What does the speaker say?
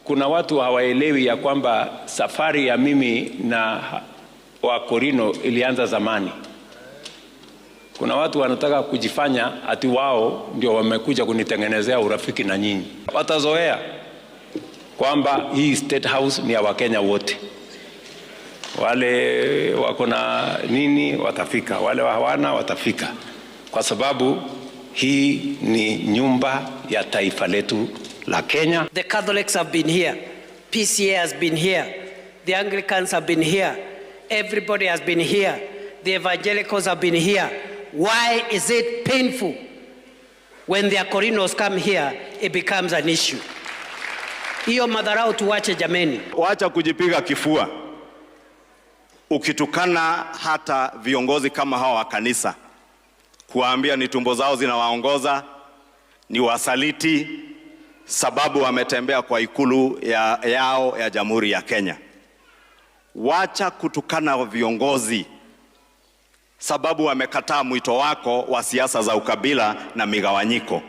kuna watu hawaelewi ya kwamba safari ya mimi na Wakorino ilianza zamani. Kuna watu wanataka kujifanya ati wao ndio wamekuja kunitengenezea urafiki na nyinyi. Watazoea kwamba hii State House ni ya Wakenya wote. Wale wako na nini watafika, wale hawana watafika, kwa sababu hii ni nyumba ya taifa letu la Kenya. The Catholics have been here, PCA has been here, the Anglicans have been here, everybody has been here, the evangelicals have been here. Why is it painful when the Akorinos come here, it becomes an issue? Hiyo madharau tuwache jameni. Wacha kujipiga kifua. Ukitukana hata viongozi kama hawa wa kanisa, kuambia ni tumbo zao zinawaongoza, ni wasaliti, sababu wametembea kwa ikulu yao ya Jamhuri ya Kenya. Wacha kutukana viongozi sababu wamekataa mwito wako wa siasa za ukabila na migawanyiko.